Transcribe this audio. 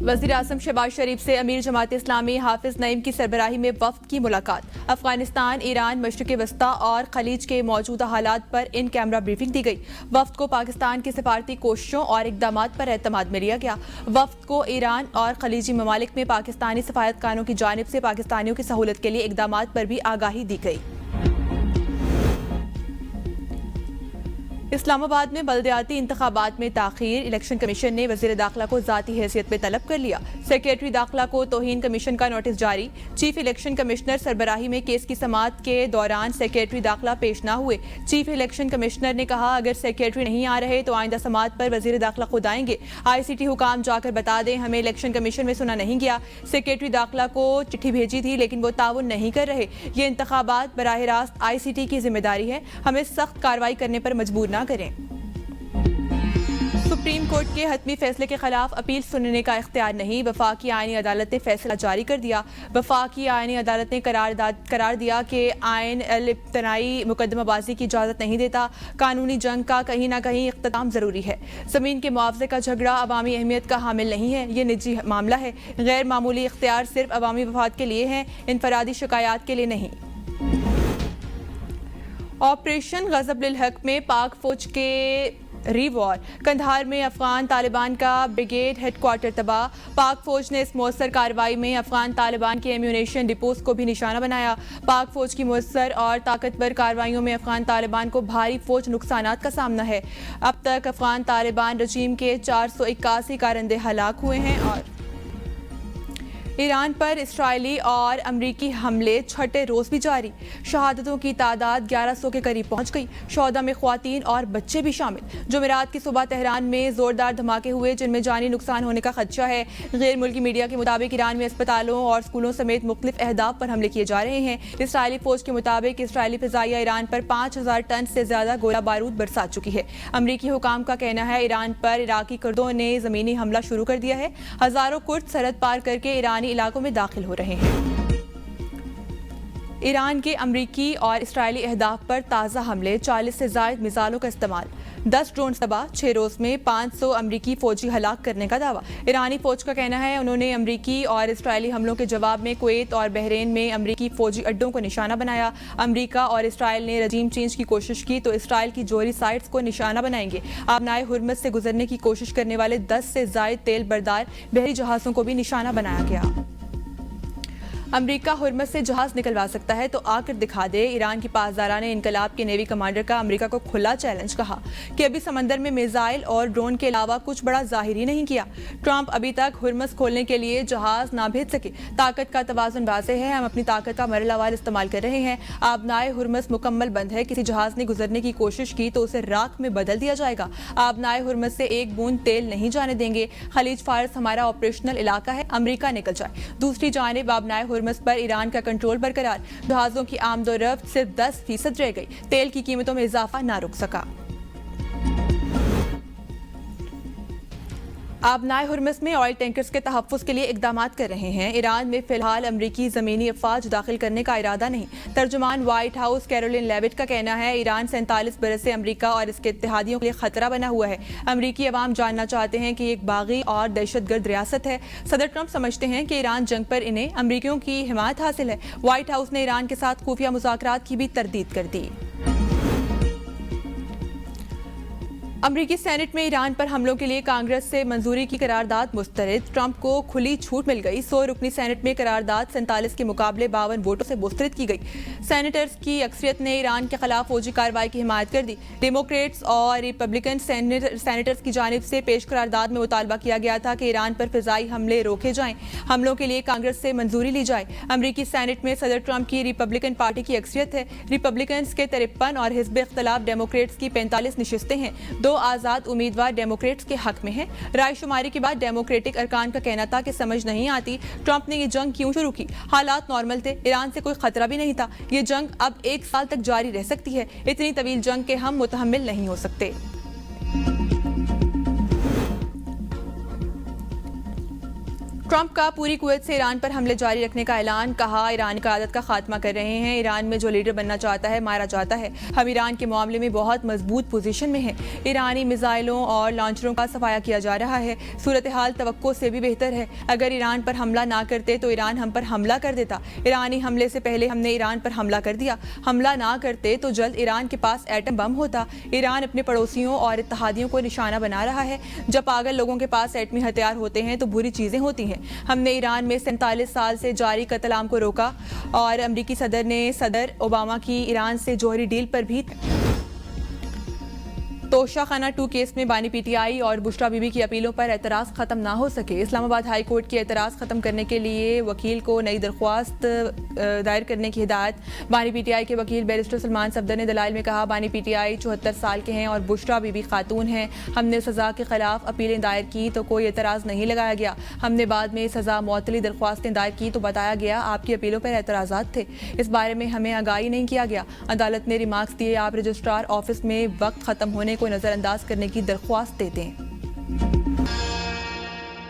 वज़ीर आज़म शहबाज शरीफ से अमीर जमात इस्लामी हाफिज नईम की सरबराही में वफ्द की मुलाकात। अफगानिस्तान, ईरान, मशरिक़ वस्ता और खलीज के मौजूदा हालात पर इन कैमरा ब्रीफिंग दी गई। वफ्द को पाकिस्तान की सिफारती कोशिशों और इक़दामात पर एतमाद में लिया गया। वफ्द को ईरान और खलीजी ममालिक में पाकिस्तानी सफारतखानों की जानिब से पाकिस्तानियों की सहूलत के लिए इक़दामात पर भी आगाही दी गई। इस्लामाबाद में बल्दियाती इंतखाबात में ताखीर, इलेक्शन कमीशन ने वज़ीर दाखिला को ज़ाती हैसियत पे तलब कर लिया। सेक्रेटरी दाखिला को तौहीन कमीशन का नोटिस जारी। चीफ इलेक्शन कमिश्नर सरबराही में केस की समाअत के दौरान सेक्रेटरी दाखिला पेश न हुए। चीफ इलेक्शन कमिश्नर ने कहा, अगर सेक्रेटरी नहीं आ रहे तो आइंदा समाअत पर वज़ीर दाखिला खुद आएंगे। ICT हुकाम जाकर बता दें, हमें इलेक्शन कमीशन में सुना नहीं गया। सेक्रेटरी दाखिला को चिट्ठी भेजी थी लेकिन वो ताउन नहीं कर रहे। ये इंतखाबात बराह रास्त ICT की जिम्मेदारी है, हमें सख्त कार्रवाई करने पर मजबूर न करें। सुप्रीम कोर्ट के हतमी फैसले के खिलाफ अपील सुनने का इख्तियार नहीं। वफाकी आईनी अदालत ने फैसला जारी कर दिया। वफाकी आईनी अदालत ने करार दिया कि आइन इब्तनाई मुकदमाबाजी की इजाज़त नहीं देता। कानूनी जंग का कहीं ना कहीं इख्तिताम ज़रूरी है। ज़मीन के मुआवजे का झगड़ा अवामी अहमियत का हामिल नहीं है, ये निजी मामला है। गैर मामूली इख्तियार सिर्फ अवामी मफाद के लिए हैं, इनफरादी शिकायत के लिए नहीं। ऑपरेशन गज़ब लिल हक में पाक फौज के रीवॉर। कंधार में अफगान तालिबान का ब्रिगेड हेडक्वार्टर तबाह। पाक फौज ने इस मौसर कार्रवाई में अफगान तालिबान के एम्यूनेशन डिपोज को भी निशाना बनाया। पाक फौज की मौसर और ताकतवर कार्रवाइयों में अफगान तालिबान को भारी फौज नुकसानात का सामना है। अब तक अफगान तालिबान रजीम के 481 कारंदे हलाक हुए हैं। और ईरान पर इस्राइली और अमरीकी हमले छठे रोज भी जारी। शहादतों की तादाद 1100 के करीब पहुंच गई। शोहदा में ख्वातीन और बच्चे भी शामिल। जुमेरात की सुबह तेहरान में जोरदार धमाके हुए जिनमें जानी नुकसान होने का खदशा है। गैर मुल्की मीडिया के मुताबिक ईरान में अस्पतालों और स्कूलों समेत मुख्तलिफ अहदाफ पर हमले किए जा रहे हैं। इसराइली फौज के मुताबिक इसराइली फिजाइया ईरान पर 5000 टन से ज्यादा गोला बारूद बरसा चुकी है। अमरीकी हुकाम का कहना है ईरान पर इराकी कुर्दों ने जमीनी हमला शुरू कर दिया है। हजारों कुर्द सरहद पार करके ईरानी इलाकों में दाखिल हो रहे हैं। ईरान के अमरीकी और इसराइली अहदाफ पर ताज़ा हमले, 40 से ज़ायद मिसाइलों का इस्तेमाल, 10 ड्रोन तबाह, 6 रोज में 500 अमरीकी फौजी हलाक करने का दावा। ईरानी फौज का कहना है उन्होंने अमरीकी और इसराइली हमलों के जवाब में कुवैत और बहरीन में अमरीकी फौजी अड्डों को निशाना बनाया। अमरीका और इसराइल ने रजीम चेंज की कोशिश की तो इसराइल की जोहरी साइट्स को निशाना बनाएंगे। आबनाए हुर्मुज़ से गुजरने की कोशिश करने वाले 10 से ज़ायद तेल बरदार बहरी जहाज़ों को भी निशाना बनाया गया। अमरीका हुर्मुज़ से जहाज निकलवा सकता है तो आकर दिखा दे। ईरान की पासदाराना इनकलाब के नेवी कमांडर का अमरीका को खुला चैलेंज, कहा कि अभी समंदर में मिसाइल और ड्रोन के अलावा कुछ बड़ा जाहिर ही नहीं किया। ट्रंप अभी तक हुर्मुज़ खोलने के लिए जहाज ना भेज सके। ताकत का तवाज़ुन वाज़ेह है, हम अपनी ताकत का मरलावार इस्तेमाल कर रहे हैं। आबनाए हुर्मुज़ मुकम्मल बंद है। किसी जहाज ने गुजरने की कोशिश की तो उसे राख में बदल दिया जाएगा। आबनाए हुर्मुज़ से एक बूंद तेल नहीं जाने देंगे। खलीज फारस हमारा ऑपरेशनल इलाका है, अमरीका निकल जाए। दूसरी जानिब आबनाए हुर्मुज़ पर ईरान का कंट्रोल बरकरार। जहाजों की आमदोरफ्त सिर्फ 10% रह गई। तेल की कीमतों में इजाफा ना रुक सका। आबनाए हुर्मुज़ में ऑयल टैंकर्स के तहफ़्फ़ुज़ के लिए इक़दामात कर रहे हैं। ईरान में फ़िलहाल अमरीकी ज़मीनी अफ़वाज दाखिल करने का इरादा नहीं। तर्जुमान व्हाइट हाउस कैरोलिन लेविट का कहना है ईरान 47 बरस से अमरीका और इसके इत्तेहादियों के लिए खतरा बना हुआ है। अमरीकी अवाम जानना चाहते हैं कि एक बागी और दहशतगर्द रियासत है। सदर ट्रंप समझते हैं कि ईरान जंग पर इन्हें अमरीकियों की हिमायत हासिल है। व्हाइट हाउस ने ईरान के साथ खुफिया मुज़ाकरात की भी तरदीद कर दी। अमरीकी सेनेट में ईरान पर हमलों के लिए कांग्रेस से मंजूरी की करारदाद मुस्तरद। ट्रंप को खुली छूट मिल गई। 100 रुकनी सेनेट में करारदाद 47 के मुकाबले 52 वोटों से मुस्तरद की गई। सेनेटर्स की अक्सरियत ने ईरान के खिलाफ फौजी कार्रवाई की हिमायत कर दी। डेमोक्रेट्स और रिपब्लिकन सेनेटर्स की जानिब से पेश करारदाद में मुतालबा किया गया था कि ईरान पर फिजाई हमले रोके जाएं। हमलों के लिए कांग्रेस से मंजूरी ली जाए। अमरीकी सेनेट में सदर ट्रंप की रिपब्लिकन पार्टी की अक्सरियत है। रिपब्लिकन के 53 और हिज़्ब इख्तिलाफ डेमोक्रेट्स की 45 नशिस्तें हैं। 2 आजाद उम्मीदवार डेमोक्रेट्स के हक में हैं। रायशुमारी के बाद डेमोक्रेटिक अरकान का कहना था कि समझ नहीं आती ट्रंप ने ये जंग क्यों शुरू की। हालात नॉर्मल थे, ईरान से कोई खतरा भी नहीं था। ये जंग अब 1 साल तक जारी रह सकती है। इतनी तवील जंग के हम मुतहम्मिल नहीं हो सकते। ट्रंप का पूरी कुवैत से ईरान पर हमले जारी रखने का ऐलान। कहा, ईरान की आदत का खात्मा कर रहे हैं। ईरान में जो लीडर बनना चाहता है मारा जाता है। हम ईरान के मामले में बहुत मजबूत पोजीशन में हैं। ईरानी मिसाइलों और लॉन्चरों का सफाया किया जा रहा है। सूरत हाल तवक्को से भी बेहतर है। अगर ईरान पर हमला ना करते तो ईरान हम पर हमला कर देता। ईरानी हमले से पहले हमने ईरान पर हमला कर दिया। हमला ना करते तो जल्द ईरान के पास एटम बम होता। ईरान अपने पड़ोसियों और इत्तेहादियों को निशाना बना रहा है। जब पागल लोगों के पास एटमी हथियार होते हैं तो बुरी चीजें होती हैं। हमने ईरान में 47 साल से जारी कत्ल आम को रोका और अमेरिकी सदर ने सदर ओबामा की ईरान से जौहरी डील पर भी तोशाखाना 2 केस में बानी पीटीआई और बुशरा बीबी की अपीलों पर एतराज़ खत्म ना हो सके। इस्लामाबाद हाई कोर्ट की एतराज़ खत्म करने के लिए वकील को नई दरख्वास्त दायर करने की हिदायत। बानी पीटीआई के वकील बैरिस्टर सलमान सफदर ने दलाइल में कहा, बानी पीटीआई 74 साल के हैं और बुशरा बीबी खातून हैं। हमने सज़ा के खिलाफ अपीलें दायर की तो कोई एतराज़ नहीं लगाया गया। हमने बाद में सज़ा मुअत्तली दरख्वास्तें दायर की तो बताया गया आपकी अपीलों पर एतराज़ात थे। इस बारे में हमें आगाही नहीं किया गया। अदालत ने रिमार्क्स दिए, आप रजिस्ट्रार ऑफिस में वक्त ख़त्म होने को नज़रअंदाज करने की दरख्वास्त देते हैं।